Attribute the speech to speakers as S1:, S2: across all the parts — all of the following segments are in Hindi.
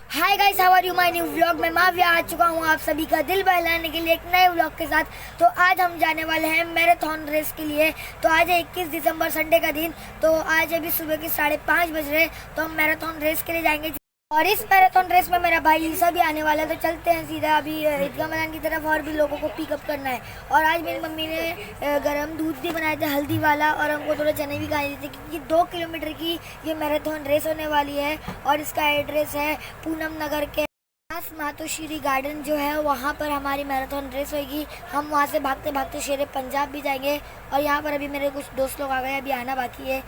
S1: Hi guys, how are you. My new vlog में माविया आ चुका हूँ आप सभी का दिल बहलाने के लिए एक नए व्लॉग के साथ। तो आज हम जाने वाले हैं मैराथन रेस के लिए। तो आज है 21 दिसंबर संडे का दिन। तो आज अभी सुबह के 5:30 बज रहे, तो हम मैराथन रेस के लिए जाएंगे। और इस मैराथन रेस में मेरा भाई ईसा भी आने वाला है। तो चलते हैं सीधा अभी ईदगाह मैदान की तरफ, और भी लोगों को पिकअप करना है। और आज मेरी मम्मी ने गरम दूध भी बनाए थे हल्दी वाला, और हमको थोड़े चने भी खाए थे, क्योंकि 2 किलोमीटर की ये मैराथन रेस होने वाली है। और इसका एड्रेस है पूनम नगर के मातोश्री गार्डन जो है, वहाँ पर हमारी मैराथन रेस होगी। हम वहाँ से भागते भागते शेरे पंजाब भी जाएंगे। और यहाँ पर अभी मेरे कुछ दोस्त लोग आ गए, अभी आना बाकी है।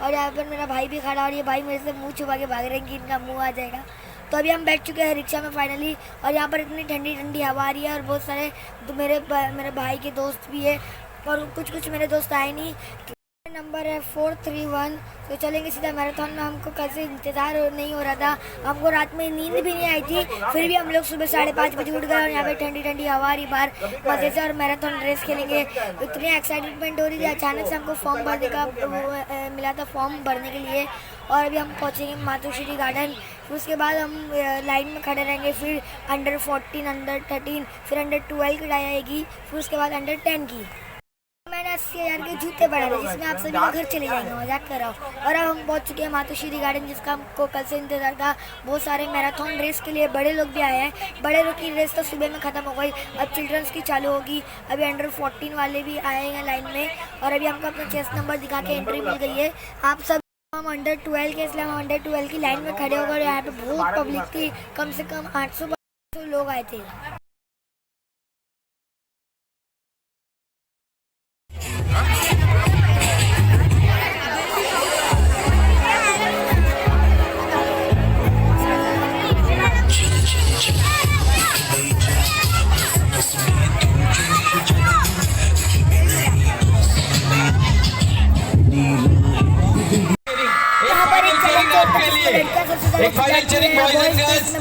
S1: और यहाँ पर मेरा भाई भी खड़ा, और ये भाई मेरे से मुंह छुपा के भाग रहे हैं कि इनका मुंह आ जाएगा। तो अभी हम बैठ चुके हैं रिक्शा में फाइनली। और यहाँ पर इतनी ठंडी ठंडी हवा आ रही है, और बहुत सारे तो मेरे भाई के दोस्त भी है, और कुछ मेरे दोस्त आए नहीं। नंबर है 431। तो चलेंगे सीधा मैराथन में। हमको कल से इंतज़ार नहीं हो रहा था, हमको रात में नींद भी नहीं आई थी, फिर भी हम लोग सुबह 5:30 बजे उठ गए। और यहाँ पे ठंडी ठंडी हवा आ रही बाहर मज़े से, और मैराथन रेस खेलेंगे। इतनी एक्साइटमेंट हो रही थी। अचानक से हमको फॉर्म भरने का मिला था, फॉर्म भरने के लिए। और अभी हम पहुँचेंगे मातोश्री गार्डन। फिर उसके बाद हम लाइन में खड़े रहेंगे। फिर अंडर 14, अंडर 13, फिर अंडर 12 की लड़ाई आएगी। फिर उसके बाद अंडर 10 की। मैंने 80,000 के जूते पड़े थे, जिसमें आप सभी का घर चले जाएंगे, मजाक कर रहा हूँ। और अब हम पहुँच चुके हैं मातोश्री गार्डन, जिसका हमको कल से इंतजार था। बहुत सारे मैराथन रेस के लिए बड़े लोग भी आए हैं। बड़े लोग की रेस तो सुबह में ख़त्म हो गई, अब चिल्ड्रंस की चालू होगी। अभी अंडर 14 वाले भी आए हैं लाइन में। और अभी हमको अपना चेस्ट नंबर दिखा के एंट्री मिल गई है। आप सब हम अंडर 12 के, इसलिए हम अंडर 12 की लाइन में खड़े हो गए। यहाँ पे बहुत पब्लिक थी, कम से कम 800 लोग आए थे।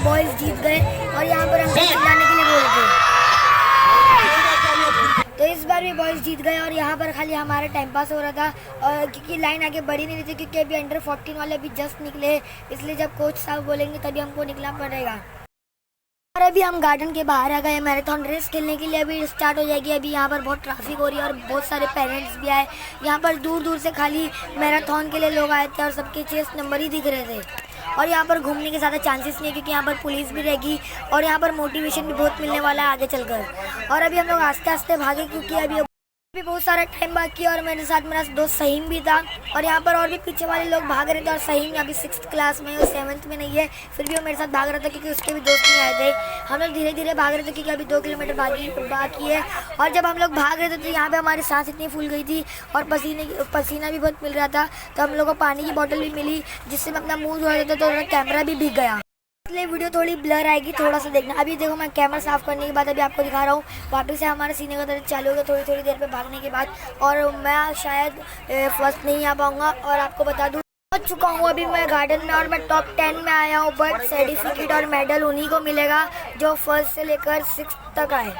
S1: बॉयज जीत गए, और यहाँ पर हमको चिल्लाने के लिए बोल गए। तो इस बार भी बॉयज जीत गए, और यहाँ पर खाली हमारा टाइम पास हो रहा था। और क्योंकि लाइन आगे बढ़ी नहीं रही थी, क्योंकि अभी अंडर 14 वाले अभी जस्ट निकले, इसलिए जब कोच साहब बोलेंगे तभी हमको निकलना पड़ेगा। और अभी हम गार्डन के बाहर आ गए मैराथन रेस खेलने के लिए। अभी स्टार्ट हो जाएगी। अभी यहाँ पर बहुत ट्रैफिक हो रही है, और बहुत सारे पेरेंट्स भी आए। यहाँ पर दूर दूर से खाली मैराथन के लिए लोग आए थे, और सबके चेस्ट नंबर ही दिख रहे थे। और यहाँ पर घूमने के ज़्यादा चांसेस नहीं है, क्योंकि यहाँ पर पुलिस भी रहेगी, और यहाँ पर मोटिवेशन भी बहुत मिलने वाला है आगे चलकर। और अभी हम लोग आस्ते आस्ते भागे, क्योंकि अभी बहुत सारा टाइम बाकी है। और मेरे साथ मेरा दोस्त सहीम भी था, और यहाँ पर और भी पीछे वाले लोग भाग रहे थे। और सहीम अभी 6th क्लास में है, 7th में नहीं है, फिर भी वो मेरे साथ भाग रहा था, क्योंकि उसके भी दोस्त नहीं आए थे। हम लोग धीरे धीरे भाग रहे थे, क्योंकि अभी 2 किलोमीटर बाकी है। और जब हम लोग भाग रहे थे, तो यहाँ पे हमारी सांस इतनी फूल गई थी, और पसीना भी बहुत मिल रहा था। तो हम लोग को पानी की बोतल भी मिली, जिससे मैं अपना मुँह धो रहा था, तो मेरा कैमरा भी भीग गया, इसलिए वीडियो थोड़ी ब्लर आएगी, थोड़ा सा देखना। अभी देखो, मैं कैमरा साफ करने के बाद अभी आपको दिखा रहा हूँ। वापस से हमारा सीने का दर्द चालू हो गया थोड़ी देर पे भागने के बाद। और मैं शायद फर्स्ट नहीं आ पाऊँगा। और आपको बता दूँ, पहुँच चुका हूँ अभी मैं गार्डन में, और मैं टॉप 10 में आया हूँ। बट सर्टिफिकेट और मेडल उन्हीं को मिलेगा जो फर्स्ट से लेकर 6th तक आए।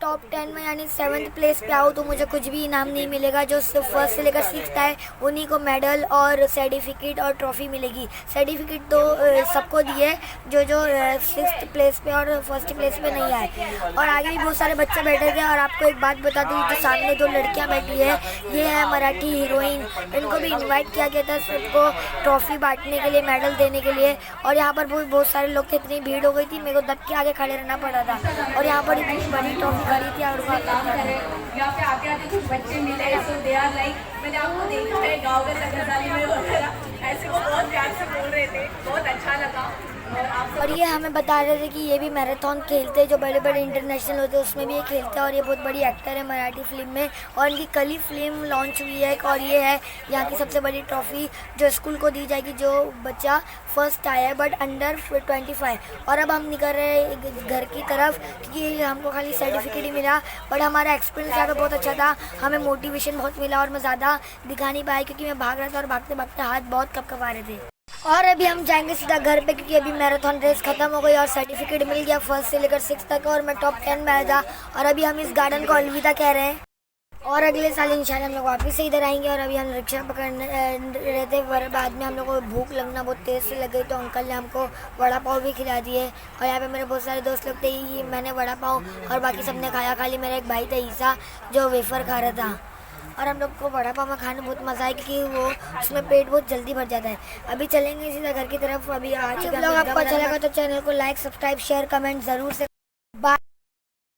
S1: टॉप 10 में यानी 7th प्लेस पे आओ तो मुझे कुछ भी इनाम नहीं मिलेगा। जो फर्स्ट से लेकर 6th आए उन्हीं को मेडल और सर्टिफिकेट और ट्रॉफी मिलेगी। सर्टिफिकेट तो सबको दिए जो 6th प्लेस पे और फर्स्ट प्लेस पे नहीं आए। और आगे भी बहुत सारे बच्चे बैठे थे। और आपको एक बात बता दूँ, जो सामने 2 लड़कियाँ बैठी है, ये है मराठी हीरोइन। इनको भी इन्वाइट किया गया था सबको ट्रॉफी बांटने के लिए, मेडल देने के लिए। और यहाँ पर बहुत सारे लोग थे, इतनी भीड़ हो गई थी, मेरे को दब के आगे खड़े रहना पड़ा था। और यहाँ पर इतनी बड़ी ट्रॉफी खड़ी थी। और
S2: यहाँ पे आते आते कुछ बच्चे मिले, सो दे आर लाइक, मैंने आपको देखा है गाँव के सगादारी में वगैरह, ऐसे वो बहुत प्यार से बोल रहे थे, बहुत अच्छा लगा।
S1: और ये हमें बता रहे थे कि ये भी मैराथन खेलते, जो बड़े बड़े इंटरनेशनल होते हैं उसमें भी ये खेलते हैं। और ये बहुत बड़ी एक्टर है मराठी फिल्म में, और इनकी कल ही फिल्म लॉन्च हुई है। और ये है यहाँ की सबसे बड़ी ट्रॉफी, जो स्कूल को दी जाएगी जो बच्चा फर्स्ट आया है, बट अंडर 25। और अब हम निकल रहे हैं घर की तरफ, क्योंकि हमको खाली सर्टिफिकेट ही मिला, बट हमारा एक्सपीरियंस यहाँ पर बहुत अच्छा था। हमें मोटिवेशन बहुत मिला, और मैं ज़्यादा दिखा नहीं पाया, क्योंकि मैं भाग रहा था, और भागते भागते हाथ बहुत कँपा रहे थे। और अभी हम जाएंगे सीधा घर पे, क्योंकि अभी मैराथन रेस खत्म हो गई, और सर्टिफिकेट मिल गया फर्स्ट से लेकर 6th तक, और मैं टॉप 10 में आया था। और अभी हम इस गार्डन को अलविदा कह रहे हैं। और अगले साल इंशाल्लाह हम लोग वापस से इधर आएंगे। और अभी हम रिक्शा पकड़ने रहे थे, पर बाद में हम लोग को भूख लगना बहुत तेज़ से लग गई, तो अंकल ने हमको वड़ा पाव भी खिला दिए। और यहाँ पे मेरे बहुत सारे दोस्त लोग थे, ये मैंने वड़ा पाव और बाकी सबने खाया, खाली मेरा एक भाई था ईसा जो वेफ़र खा रहा था। और हम लोग को वड़ा पाव में खाने में बहुत मज़ा आया, क्योंकि वो उसमें पेट बहुत जल्दी भर जाता है। अभी चलेंगे सीधा घर की तरफ। अभी आज ब्लॉग आपको अच्छा लगा तो चैनल को लाइक, सब्सक्राइब, शेयर, कमेंट ज़रूर से